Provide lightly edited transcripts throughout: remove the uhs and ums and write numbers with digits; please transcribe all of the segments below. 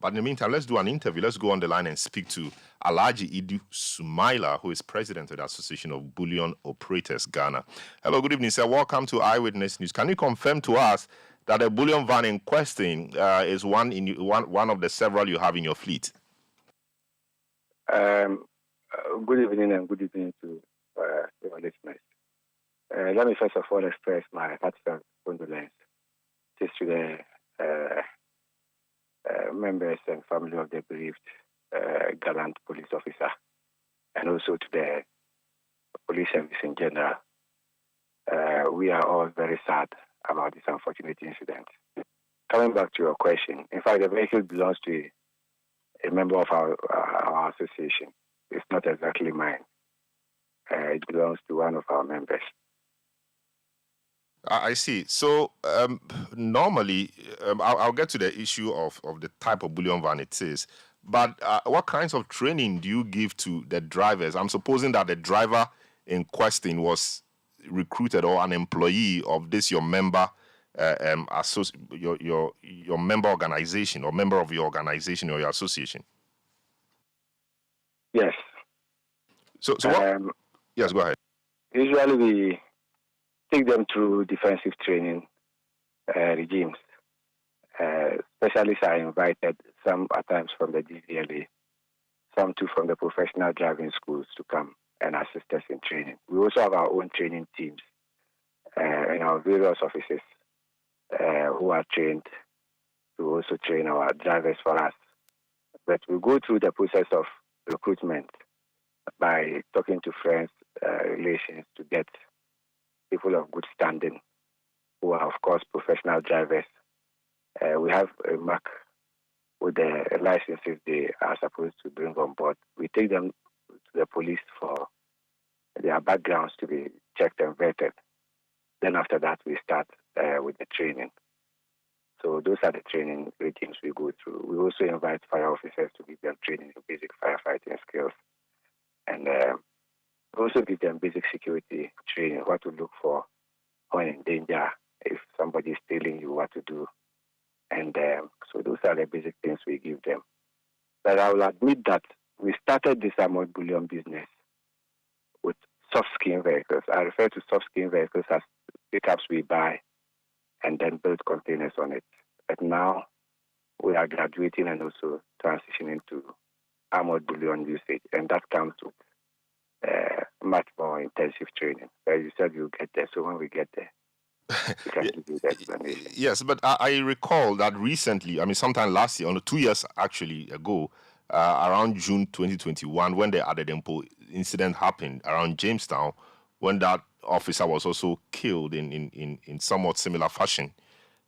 But in the meantime, let's do an interview. Let's go on the line and speak to Alhaji Idu Sumaila, who is president of the Association of Bullion Operators Ghana. Hello, good evening, sir. Welcome to Eyewitness News. Can you confirm to us that the bullion van in question is one of the several you have in your fleet? Good evening and good evening to your listeners. Let me first of all express my heartfelt condolence to the members and family of the bereaved gallant police officer, and also to the police service in general. We are all very sad about this unfortunate incident. Coming back to your question, in fact, the vehicle belongs to a member of our association. It's not exactly mine. It belongs to one of our members. I see. So normally, I'll get to the issue of the type of bullion van it is. But what kinds of training do you give to the drivers? I'm supposing that the driver in question was recruited or an employee of this your member your member organization or member of your organization or your association. Yes. So what? Yes, go ahead. Usually we take them through defensive training regimes. Specialists are invited, some at times from the DVLA, some too from the professional driving schools to come and assist us in training. We also have our own training teams in our various offices who are trained to also train our drivers for us. But we go through the process of recruitment by talking to friends, relations to get people of good standing who are, of course, professional drivers. We have a mark with the licenses they are supposed to bring on board. We take them to the police for their backgrounds to be checked and vetted. Then after that, we start with the training. So those are the training regimes we go through. We also invite fire officers to give them training in basic firefighting skills. And also give them basic security training, what to look for when in danger, if somebody is stealing you, what to do. And so those are the basic things we give them. But I will admit that we started this armored bullion business with soft skin vehicles. I refer to soft skin vehicles as pickups we buy and then build containers on it. But now we are graduating and also transitioning to armored bullion usage, and that comes with much more intensive training. As you said, you'll get there. So when we get there, we can give you the explanation. Yes, but I recall that recently, I mean, sometime last year, 2 years actually ago, around June 2021, when the Adedempo incident happened around Jamestown, when that officer was also killed in somewhat similar fashion.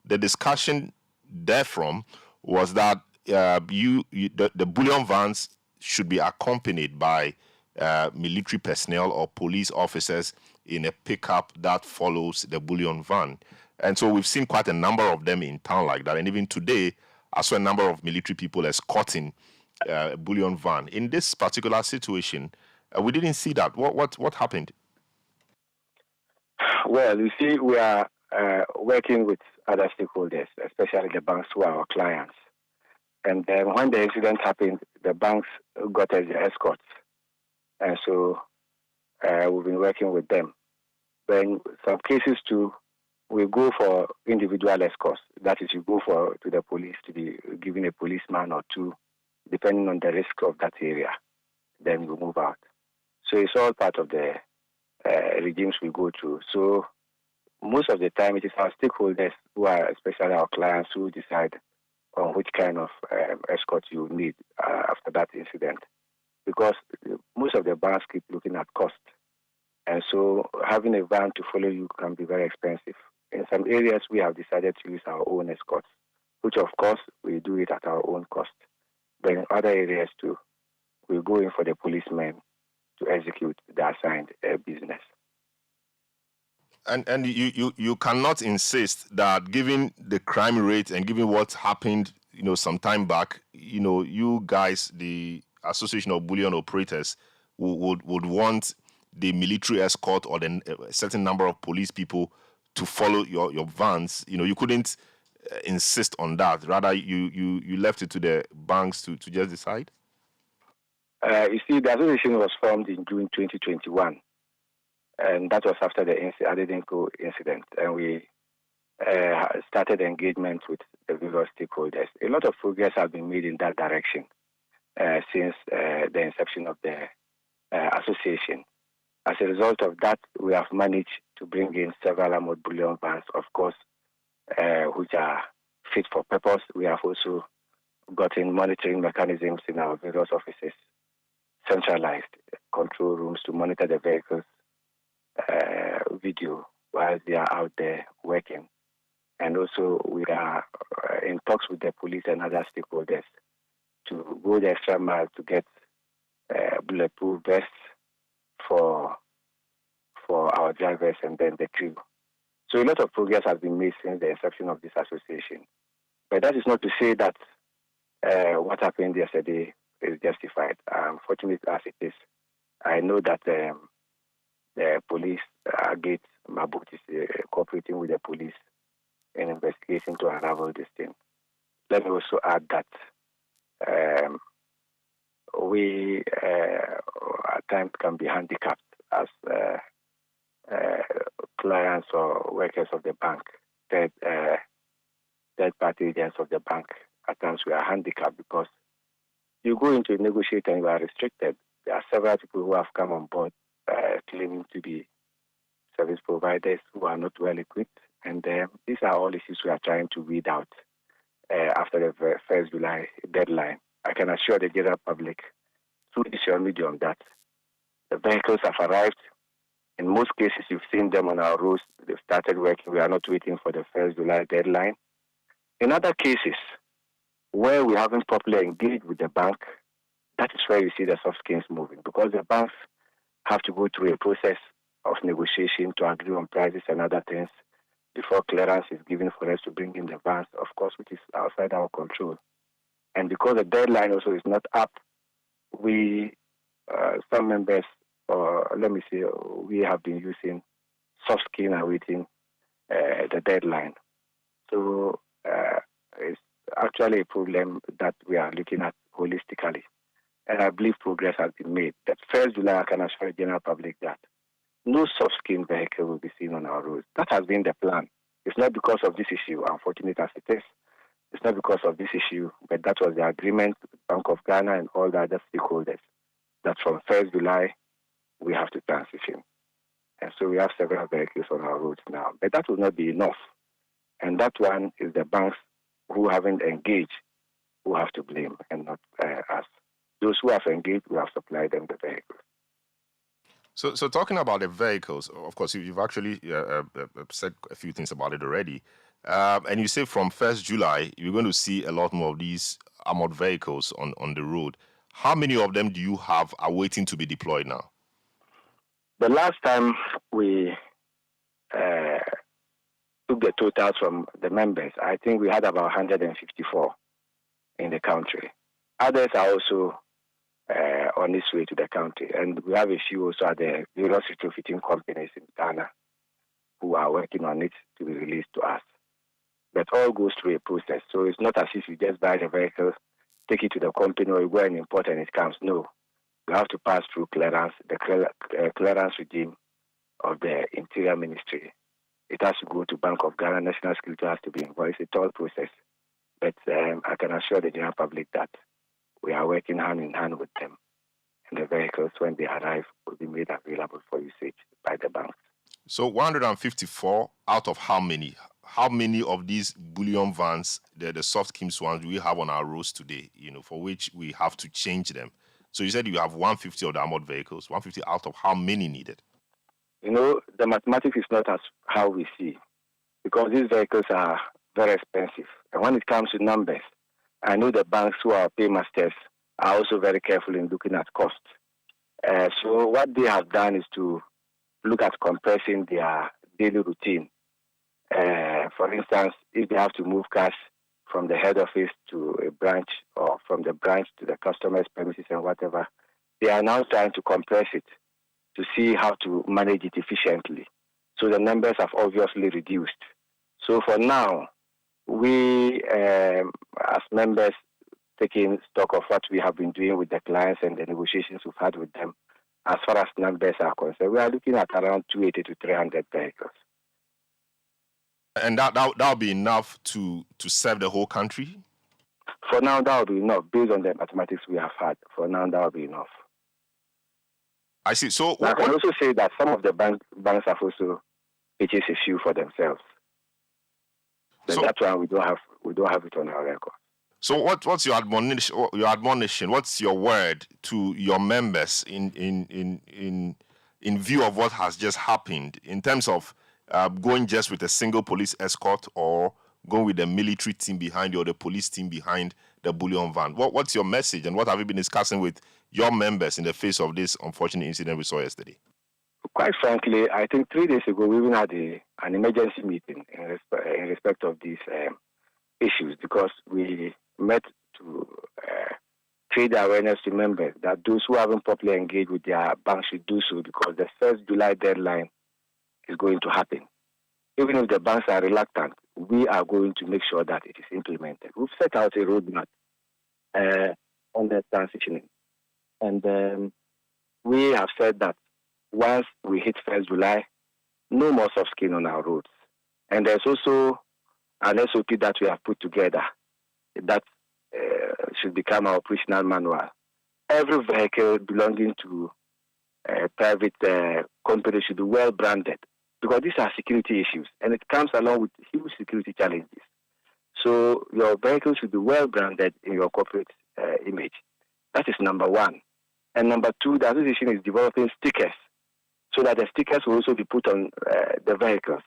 The discussion therefrom was that the bullion vans should be accompanied by military personnel or police officers in a pickup that follows the bullion van. And so we've seen quite a number of them in town like that. And even today, I saw a number of military people escorting a bullion van. In this particular situation, we didn't see that. What happened? Well, you see, we are working with other stakeholders, especially the banks who are our clients. And then when the incident happened, the banks got us the escorts. And so we've been working with them. But in some cases too, we go for individual escorts. That is, you go to the police to be given a policeman or two, depending on the risk of that area. Then we move out. So it's all part of the regimes we go through. So most of the time, it is our stakeholders who are, especially our clients, who decide on which kind of escort you need after that incident. Because most of the banks keep looking at cost. And so having a van to follow you can be very expensive. In some areas, we have decided to use our own escorts, which of course we do it at our own cost. But in other areas too, we go in for the policemen to execute the assigned business. And you cannot insist that given the crime rate and given what happened, some time back, you guys, the Association of Bullion Operators, would want the military escort or a certain number of police people to follow your vans. You couldn't insist on that. Rather, you left it to the banks to just decide? You see, the association was formed in June 2021, and that was after the Adedenko incident, and we started engagement with the various stakeholders. A lot of progress has been made in that direction since the inception of the association. As a result of that, we have managed to bring in several armored bullion vans, of course, which are fit for purpose. We have also gotten monitoring mechanisms in our various offices, centralized control rooms to monitor the vehicles video while they are out there working. And also we are in talks with the police and other stakeholders to go the extra mile to get bulletproof vests for our drivers and then the crew. So a lot of progress has been made since the inception of this association. But that is not to say that what happened yesterday is justified. Fortunate as it is, I know that the police, Gate Mabut, is cooperating with the police in investigation to unravel this thing. Let me also add that we at times can be handicapped as clients or workers of the bank, third-party agents of the bank. At times we are handicapped because you go into a negotiate and you are restricted. There are several people who have come on board claiming to be service providers who are not well equipped, and these are all issues we are trying to weed out after the 1st July deadline. I can assure the general public through the social medium that the vehicles have arrived. In most cases, you've seen them on our roads. They've started working. We are not waiting for the 1st July deadline. In other cases, where we haven't properly engaged with the bank, that is where you see the soft skins moving, because the banks have to go through a process of negotiation to agree on prices and other things before clearance is given for us to bring in the vans, of course, which is outside our control. And because the deadline also is not up, we, some members, we have been using soft skin and waiting the deadline. So it's actually a problem that we are looking at holistically. And I believe progress has been made. That 1st July, I can assure the general public that no soft skin vehicle will be seen on our roads. That has been the plan. It's not because of this issue, unfortunate as it is. It's not because of this issue, but that was the agreement with the Bank of Ghana and all the other stakeholders, that from 1st July, we have to transition. And so we have several vehicles on our roads now. But that will not be enough. And that one is the banks who haven't engaged who have to blame, and not us. Those who have engaged, we have supplied them the vehicles. So talking about the vehicles, of course, you've actually said a few things about it already. And you say from 1st July, you're going to see a lot more of these armored vehicles on the road. How many of them do you have are waiting to be deployed now? The last time we took the totals from the members, I think we had about 154 in the country. Others are also on its way to the country. And we have a few also at the various retrofitting companies in Ghana who are working on it to be released to us. But all goes through a process. So it's not as if you just buy the vehicle, take it to the company, or you go and import and it comes. No. You have to pass through clearance, the clearance regime of the Interior Ministry. It has to go to Bank of Ghana, National Security has to be involved. It's a tall process. But I can assure the general public that we are working hand in hand with them. And the vehicles, when they arrive, will be made available for usage by the banks. So 154 out of how many? How many of these bullion vans, the soft schemes ones, do we have on our roads today, for which we have to change them? So you said you have 150 of the armored vehicles. 150 out of how many needed? The mathematics is not as how we see, because these vehicles are very expensive. And when it comes to numbers, I know the banks who are paymasters are also very careful in looking at cost. So what they have done is to look at compressing their daily routine. For instance, if they have to move cash from the head office to a branch, or from the branch to the customer's premises and whatever, they are now trying to compress it to see how to manage it efficiently. So the numbers have obviously reduced. So for now, we, as members, taking stock of what we have been doing with the clients and the negotiations we've had with them, as far as numbers are concerned, we are looking at around 280 to 300 vehicles. And that'll be enough to serve the whole country? For now, that will be enough. Based on the mathematics we have had, for now, that will be enough. I see. So I can also say that some of the banks have also purchased a few for themselves. But that's why we don't have it on our record. So what's your admonition? What's your word to your members in view of what has just happened in terms of going just with a single police escort or going with the military team behind you or the police team behind the Bullion van? What's your message, and what have you been discussing with your members in the face of this unfortunate incident we saw yesterday? Quite frankly, I think 3 days ago we even had an emergency meeting in respect of these issues, because we met to create awareness to members that those who haven't properly engaged with their bank should do so, because the 1st July deadline is going to happen. Even if the banks are reluctant, we are going to make sure that it is implemented. We've set out a roadmap on the transitioning. And we have said that once we hit 1st July, no more soft skin on our roads. And there's also an SOP that we have put together that should become our operational manual. Every vehicle belonging to a private company should be well branded, because these are security issues and it comes along with huge security challenges. So your vehicle should be well branded in your corporate image. That is number one. And number two, the association is developing stickers so that the stickers will also be put on the vehicles.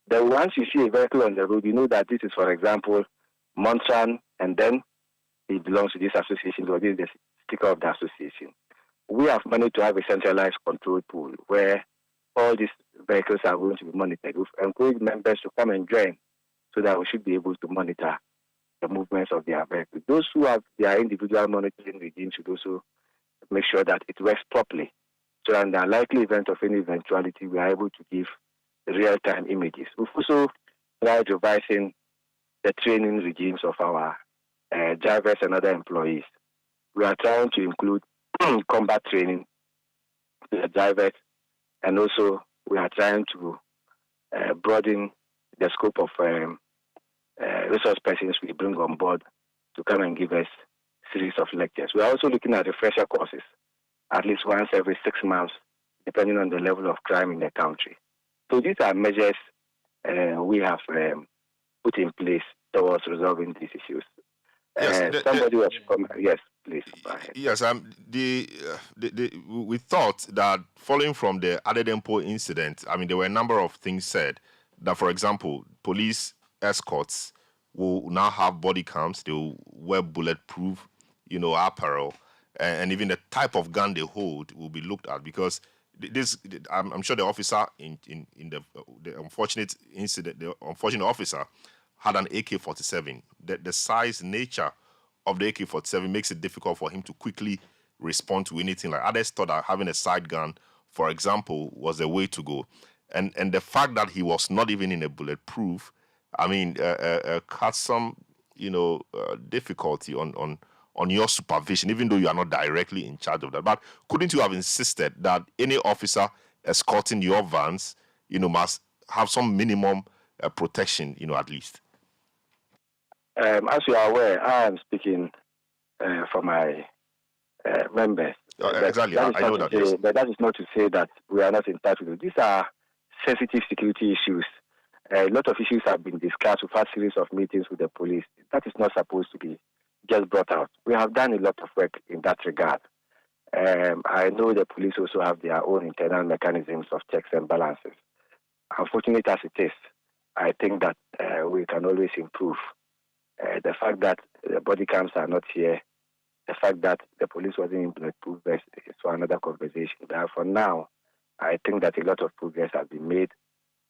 Then once you see a vehicle on the road, you know that this is, for example, Montran, and then it belongs to this association, or this is the sticker of the association. We have managed to have a centralized control pool where all these vehicles are going to be monitored. We've encouraged members to come and join so that we should be able to monitor the movements of their vehicles. Those who have their individual monitoring regime should also make sure that it works properly, so that in the unlikely event of any eventuality, we are able to give real-time images. We've also tried revising the training regimes of our drivers and other employees. We are trying to include combat training to the drivers, and also we are trying to broaden the scope of resource persons we bring on board to come and give us a series of lectures. We are also looking at refresher courses at least once every 6 months, depending on the level of crime in the country. So these are measures we have put in place towards resolving these issues. Yes, somebody was yes, please. Go ahead. Yes, we thought that following from the Adedempo incident, I mean, there were a number of things said that, for example, police escorts will now have body cams, they will wear bulletproof, apparel, and even the type of gun they hold will be looked at, because I'm sure the officer in the unfortunate incident, the unfortunate officer had an AK-47. The size, nature of the AK-47 makes it difficult for him to quickly respond to anything. Like others thought that having a side gun, for example, was the way to go. And the fact that he was not even in a bulletproof, I mean, caused some, difficulty on your supervision, even though you are not directly in charge of that. But couldn't you have insisted that any officer escorting your vans, must have some minimum protection, at least? As you are aware, I am speaking for my members. Exactly, I know that. Yes. But that is not to say that we are not in touch with you. These are sensitive security issues. A lot of issues have been discussed. We've had a series of meetings with the police. That is not supposed to be just brought out. We have done a lot of work in that regard. I know the police also have their own internal mechanisms of checks and balances. Unfortunate as it is, I think that we can always improve. The fact that the body cams are not here, the fact that the police wasn't in bulletproof vests is for another conversation. But for now, I think that a lot of progress has been made.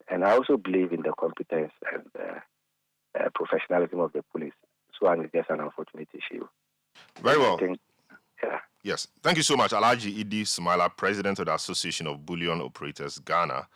And I also believe in the competence and professionalism of the police. So it's just an unfortunate issue. Very well. Yeah. Yes. Thank you so much, Alhaji Idi Sumaila, President of the Association of Bullion Operators Ghana.